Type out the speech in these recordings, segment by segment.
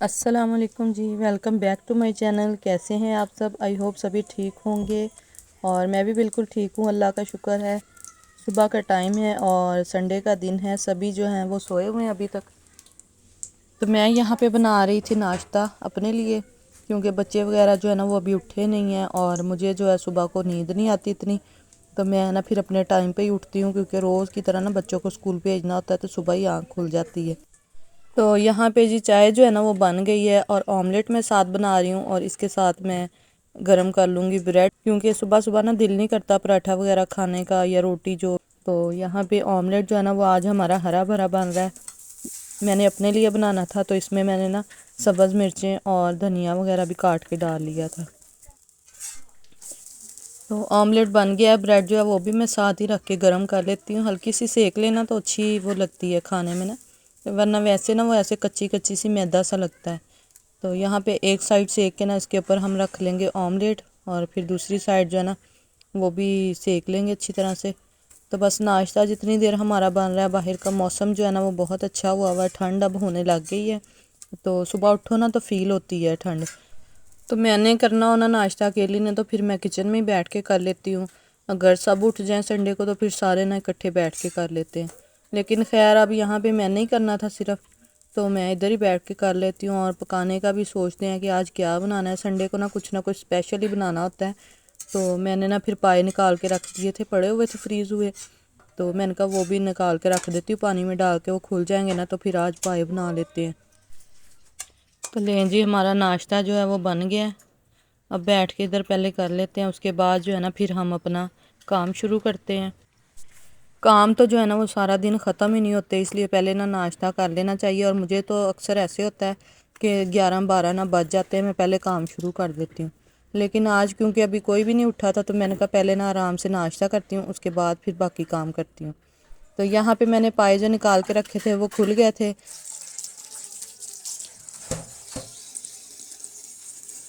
अस्सलामुअलैकुम जी, welcome back to my channel. कैसे हैं आप सब? आई होप सभी ठीक होंगे और मैं भी बिल्कुल ठीक हूँ, अल्लाह का शुक्र है। सुबह का टाइम है और संडे का दिन है, सभी जो हैं वो सोए हुए हैं अभी तक। तो मैं यहाँ पे बना रही थी नाश्ता अपने लिए, क्योंकि बच्चे वगैरह जो है ना वो अभी उठे नहीं हैं और मुझे जो है सुबह को नींद नहीं आती इतनी। तो मैं ना फिर अपने टाइम पे ही उठती हूँ, क्योंकि रोज़ की तरह ना बच्चों को स्कूल भेजना होता है, तो सुबह ही आँख खुल जाती है। तो यहाँ पे जी चाय जो है ना वो बन गई है और ऑमलेट मैं साथ बना रही हूँ और इसके साथ मैं गरम कर लूँगी ब्रेड, क्योंकि सुबह सुबह ना दिल नहीं करता पराठा वगैरह खाने का या रोटी जो। तो यहाँ पे ऑमलेट जो है ना वो आज हमारा हरा भरा बन रहा है। मैंने अपने लिए बनाना था, तो इसमें मैंने ना सब्ज़ मिर्चें और धनिया वगैरह भी काट के डाल लिया था। तो ऑमलेट बन गया है, ब्रेड जो है वो भी मैं साथ ही रख के गर्म कर लेती हूँ। हल्की सी सेक लेना तो अच्छी वो लगती है खाने में ना, वरना वैसे ना वो ऐसे कच्ची कच्ची सी मैदा सा लगता है। तो यहाँ पे एक साइड सेक के ना इसके ऊपर हम रख लेंगे ऑमलेट और फिर दूसरी साइड जो है ना वो भी सेक लेंगे अच्छी तरह से। तो बस नाश्ता जितनी देर हमारा बन रहा है, बाहर का मौसम जो है ना वो बहुत अच्छा हुआ है, ठंड अब होने लग गई है। तो सुबह उठो ना तो फील होती है ठंड। तो मैंने करना हो ना नाश्ता अकेली ने, तो फिर मैं किचन में ही बैठ के कर लेती हूँ। अगर सब उठ जाएं संडे को तो फिर सारे ना इकट्ठे बैठ के कर लेते हैं। लेकिन खैर अब यहाँ पे मैंने ही करना था सिर्फ, तो मैं इधर ही बैठ के कर लेती हूँ। और पकाने का भी सोचते हैं कि आज क्या बनाना है, संडे को ना कुछ स्पेशल ही बनाना होता है। तो मैंने ना फिर पाए निकाल के रख दिए थे, पड़े हुए थे फ्रीज़ हुए। तो मैंने कहा वो भी निकाल के रख देती हूँ, पानी में डाल के वो खुल जाएंगे ना, तो फिर आज पाए बना लेते हैं। तो लें जी, हमारा नाश्ता जो है वो बन गया है। अब बैठ के इधर पहले कर लेते हैं, उसके बाद जो है ना फिर हम अपना काम शुरू करते हैं। काम तो जो है ना वो सारा दिन ख़त्म ही नहीं होते, इसलिए पहले ना नाश्ता कर लेना चाहिए। और मुझे तो अक्सर ऐसे होता है कि 11-12 ना बज जाते हैं, मैं पहले काम शुरू कर देती हूँ। लेकिन आज क्योंकि अभी कोई भी नहीं उठा था, तो मैंने कहा पहले ना आराम से नाश्ता करती हूँ, उसके बाद फिर बाकी काम करती हूँ। तो यहाँ पे मैंने पाए जो निकाल के रखे थे वो खुल गए थे।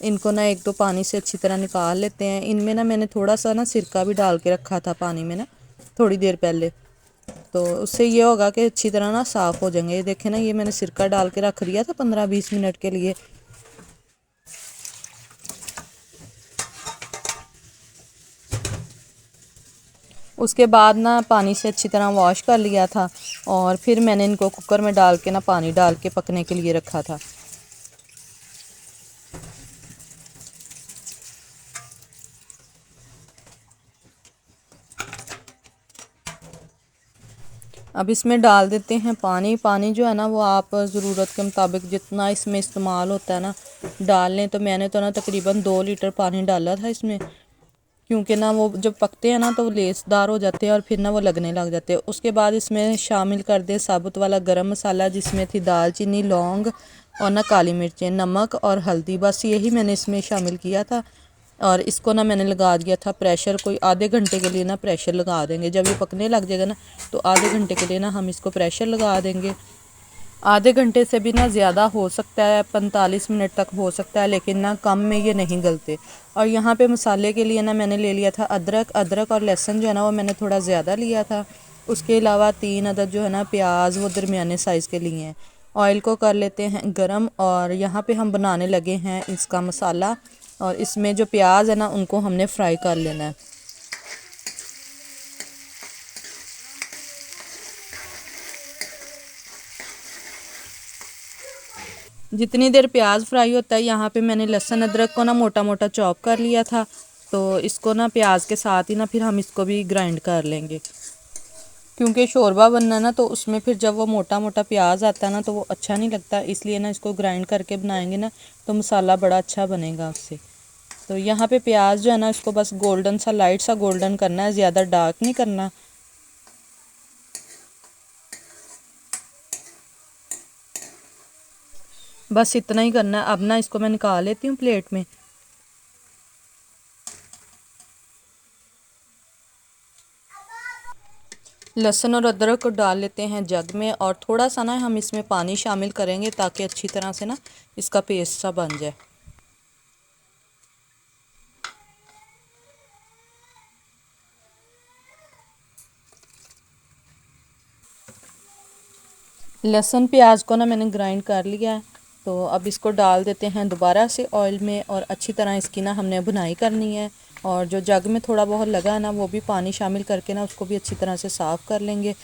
इनको ना एक दो पानी से अच्छी तरह निकाल लेते हैं। इनमें ना मैंने थोड़ा सा ना सिरका भी डाल के रखा था पानी में ना थोड़ी देर पहले, तो उससे ये होगा कि अच्छी तरह ना साफ़ हो जाएंगे। ये देखें ना, ये मैंने सिरका डाल के रख दिया था 15-20 मिनट के लिए। उसके बाद ना पानी से अच्छी तरह वॉश कर लिया था और फिर मैंने इनको कुकर में डाल के ना पानी डाल के पकने के लिए रखा था। अब इसमें डाल देते हैं पानी। पानी जो है ना वो आप ज़रूरत के मुताबिक जितना इसमें इस्तेमाल होता है ना डाल लें। तो मैंने तो ना तकरीबन 2 लीटर पानी डाला था इसमें, क्योंकि ना वो जब पकते हैं ना तो वो लेसदार हो जाते हैं और फिर ना वो लगने लग जाते हैं। उसके बाद इसमें शामिल कर दे साबुत वाला गरम मसाला, जिसमें थी दालचीनी, लौंग और ना काली मिर्चें, नमक और हल्दी। बस यही मैंने इसमें शामिल किया था और इसको ना मैंने लगा दिया था प्रेशर। कोई आधे घंटे के लिए ना प्रेशर लगा देंगे। जब ये पकने लग जाएगा ना तो आधे घंटे के लिए ना हम इसको प्रेशर लगा देंगे। आधे घंटे से भी ना ज़्यादा हो सकता है, 45 मिनट तक हो सकता है, लेकिन ना कम में ये नहीं गलते। और यहाँ पे मसाले के लिए ना मैंने ले लिया था अदरक और लहसुन जो है ना वो मैंने थोड़ा ज़्यादा लिया था। उसके अलावा 3 अदद जो है ना प्याज वो दरमियाने साइज़ के लिए हैं। ऑयल को कर लेते हैं गरम और यहाँ पे हम बनाने लगे हैं इसका मसाला। और इसमें जो प्याज है ना उनको हमने फ्राई कर लेना है। जितनी देर प्याज फ्राई होता है, यहाँ पे मैंने लहसुन अदरक को ना मोटा मोटा चॉप कर लिया था। तो इसको ना प्याज के साथ ही ना फिर हम इसको भी ग्राइंड कर लेंगे, क्योंकि शोरबा बनना ना तो उसमें फिर जब वो मोटा मोटा प्याज आता है ना तो वो अच्छा नहीं लगता। इसलिए ना इसको ग्राइंड करके बनाएंगे ना तो मसाला बड़ा अच्छा बनेगा उससे। तो यहाँ पे प्याज जो है ना इसको बस गोल्डन सा, लाइट सा गोल्डन करना है, ज़्यादा डार्क नहीं करना। बस इतना ही करना है। अब ना इसको मैं निकाल लेती हूँ प्लेट में। लहसुन और अदरक को डाल लेते हैं जग में और थोड़ा सा ना हम इसमें पानी शामिल करेंगे ताकि अच्छी तरह से ना इसका पेस्ट सा बन जाए। लहसुन प्याज को ना मैंने ग्राइंड कर लिया है तो अब इसको डाल देते हैं दोबारा से ऑयल में और अच्छी तरह इसकी ना हमने भुनाई करनी है। और जो जग में थोड़ा बहुत लगा है ना वो भी पानी शामिल करके ना उसको भी अच्छी तरह से साफ़ कर लेंगे,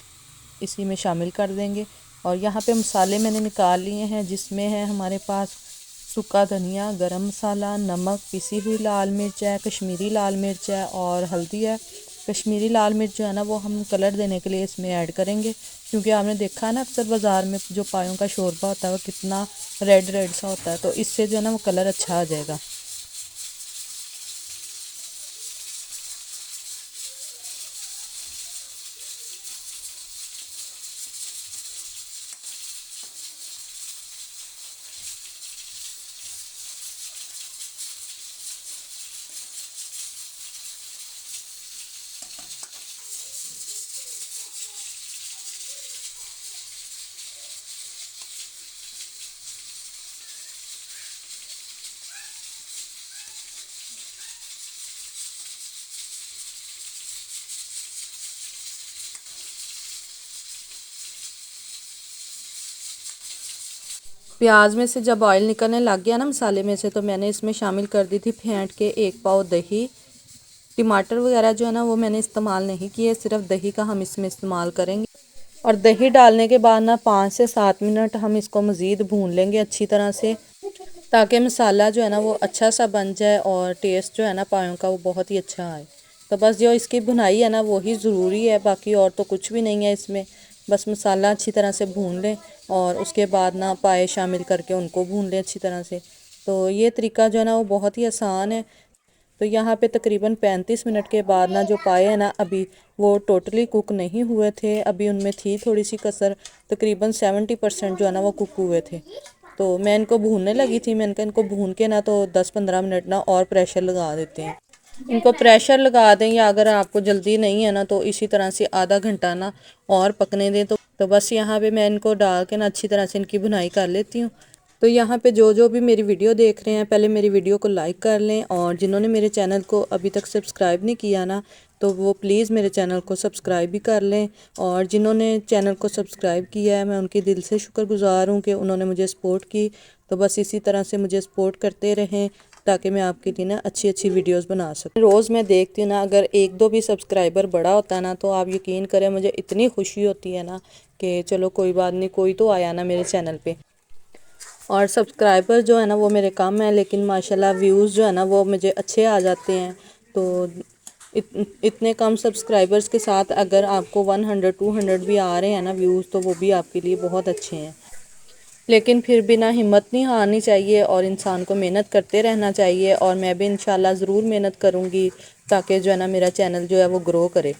इसी में शामिल कर देंगे। और यहाँ पे मसाले मैंने निकाल लिए हैं, जिसमें है हमारे पास सूखा धनिया, गरम मसाला, नमक, पिसी हुई लाल मिर्च है, कश्मीरी लाल मिर्च है और हल्दी है। कश्मीरी लाल मिर्च जो है ना वो हम कलर देने के लिए इसमें ऐड करेंगे, क्योंकि आपने देखा है ना अक्सर बाज़ार में जो पायों का शोरबा होता है वो कितना रेड रेड सा होता है, तो इससे जो है ना वो कलर अच्छा आ जाएगा। प्याज में से जब ऑयल निकलने लग गया ना मसाले में से, तो मैंने इसमें शामिल कर दी थी फेंट के 1 पाव दही। टमाटर वगैरह जो है ना वो मैंने इस्तेमाल नहीं किए, सिर्फ दही का हम इसमें इस्तेमाल करेंगे। और दही डालने के बाद ना 5 से 7 मिनट हम इसको मज़ीद भून लेंगे अच्छी तरह से, ताकि मसाला जो है ना वो अच्छा सा बन जाए और टेस्ट जो है ना पायों का वो बहुत ही अच्छा आए। तो बस जो इसकी भुनाई है ना वही ज़रूरी है, बाकी और तो कुछ भी नहीं है इसमें। बस मसाला अच्छी तरह से भून लें और उसके बाद ना पाए शामिल करके उनको भून लें अच्छी तरह से। तो ये तरीका जो है ना वो बहुत ही आसान है। तो यहाँ पे तकरीबन 35 मिनट के बाद ना जो पाए हैं ना अभी वो टोटली कुक नहीं हुए थे, अभी उनमें थी थोड़ी सी कसर, तकरीबन 70% जो है ना वो कुक हुए थे। तो मैं इनको भूनने लगी थी, मैंने कहा इनको भून के ना तो 10-15 मिनट ना और प्रेशर लगा देते हैं। इनको प्रेशर लगा दें, या अगर आपको जल्दी नहीं है ना तो इसी तरह से आधा घंटा ना और पकने दें। तो बस यहाँ पे मैं इनको डाल के ना अच्छी तरह से इनकी भुनाई कर लेती हूँ। तो यहाँ पे जो भी मेरी वीडियो देख रहे हैं पहले मेरी वीडियो को लाइक कर लें, और जिन्होंने मेरे चैनल को अभी तक सब्सक्राइब नहीं किया ना तो वो प्लीज़ मेरे चैनल को सब्सक्राइब भी कर लें। और जिन्होंने चैनल को सब्सक्राइब किया है मैं उनके दिल से शुक्रगुज़ार हूँ कि उन्होंने मुझे सपोर्ट की। तो बस इसी तरह से मुझे सपोर्ट करते रहें ताकि मैं आपके लिए ना अच्छी अच्छी वीडियोस बना सकूं। रोज़ मैं देखती हूँ ना अगर 1-2 भी सब्सक्राइबर बढ़ा होता है ना तो आप यकीन करें मुझे इतनी खुशी होती है ना कि चलो कोई बात नहीं, कोई तो आया ना मेरे चैनल पे। और सब्सक्राइबर जो है ना वो मेरे कम है, लेकिन माशाल्लाह व्यूज़ जो है ना वो मुझे अच्छे आ जाते हैं। तो इतने कम सब्सक्राइबर्स के साथ अगर आपको 100-200 भी आ रहे हैं ना व्यूज़, तो वो भी आपके लिए बहुत अच्छे हैं। लेकिन फिर भी ना हिम्मत नहीं हारनी चाहिए और इंसान को मेहनत करते रहना चाहिए, और मैं भी इंशाल्लाह ज़रूर मेहनत करूँगी ताकि जो है ना मेरा चैनल जो है वो ग्रो करे।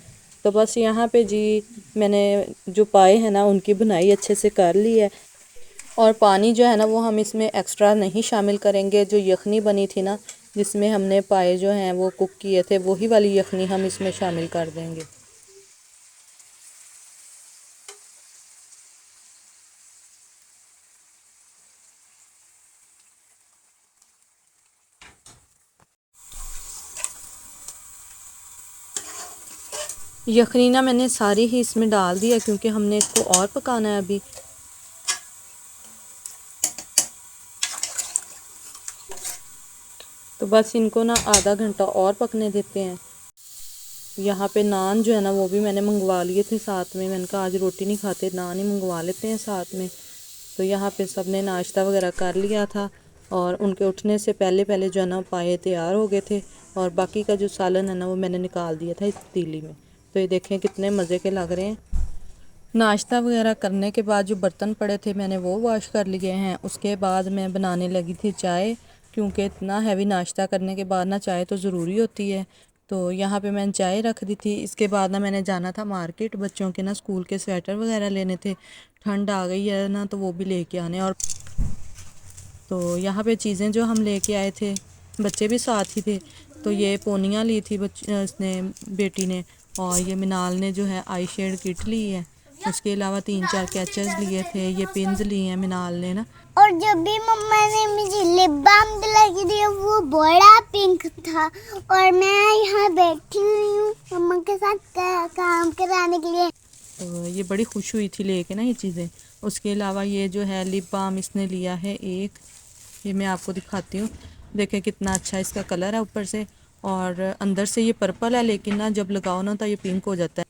तो बस यहाँ पे जी मैंने जो पाए हैं ना उनकी बुनाई अच्छे से कर ली है, और पानी जो है ना वो हम इसमें एक्स्ट्रा नहीं शामिल करेंगे। जो यखनी बनी थी ना जिसमें हमने पाए जो हैं वो कुक किए थे, वही वाली यखनी हम इसमें शामिल कर देंगे। यखनी ना मैंने सारी ही इसमें डाल दिया क्योंकि हमने इसको और पकाना है अभी। तो बस इनको ना आधा घंटा और पकने देते हैं। यहाँ पे नान जो है ना वो भी मैंने मंगवा लिए थे साथ में, मैंने कहा आज रोटी नहीं खाते नान ही मंगवा लेते हैं साथ में। तो यहाँ पे सब ने नाश्ता वगैरह कर लिया था और उनके उठने से पहले पहले जो है ना पाए तैयार हो गए थे, और बाकी का जो सालन है ना वो मैंने निकाल दिया था इस पतीली में। तो ये देखें कितने मज़े के लग रहे हैं। नाश्ता वगैरह करने के बाद जो बर्तन पड़े थे मैंने वो वॉश कर लिए हैं। उसके बाद मैं बनाने लगी थी चाय, क्योंकि इतना हैवी नाश्ता करने के बाद ना चाय तो ज़रूरी होती है। तो यहाँ पे मैंने चाय रख दी थी। इसके बाद ना मैंने जाना था मार्केट, बच्चों के ना स्कूल के स्वेटर वगैरह लेने थे, ठंड आ गई है ना तो वो भी लेके आने। और तो यहाँ पे चीज़ें जो हम लेके आए थे, बच्चे भी साथ ही थे। तो ये पोनियाँ ली थी उसने बेटी ने, और ये मिनाल ने जो है आई शेड किट ली है। उसके अलावा 3-4 कैचेस लिए थे, ये पिन्स लिए हैं मिनाल ने ना। और जब भी मम्मा ने मुझे लिप बाम दिला के दिया वो बड़ा पिंक था, और मैं यहाँ बैठी हुई हूँ मम्मा के साथ काम कराने के लिए। तो ये बड़ी खुश हुई थी लेके ना ये चीज़ें। उसके अलावा ये जो है लिप बाम इसने लिया है एक, ये मैं आपको दिखाती हूँ। देखें कितना अच्छा इसका कलर है ऊपर से, और अंदर से ये पर्पल है, लेकिन ना जब लगाओ ना तो ये पिंक हो जाता है।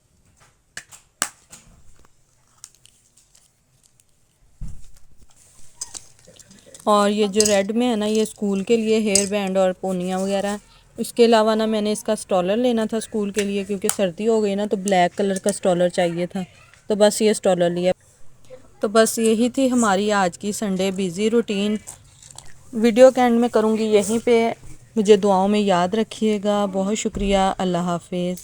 और ये जो रेड में है ना, ये स्कूल के लिए हेयर बैंड और पोनियाँ वगैरह। इसके अलावा ना मैंने इसका स्टॉलर लेना था स्कूल के लिए, क्योंकि सर्दी हो गई ना तो ब्लैक कलर का स्टॉलर चाहिए था, तो बस ये स्टॉलर लिया। तो बस यही थी हमारी आज की संडे बिज़ी रूटीन। वीडियो के एंड में करूँगी यहीं पे। मुझे दुआओं में याद रखिएगा। बहुत शुक्रिया। अल्लाह हाफिज़।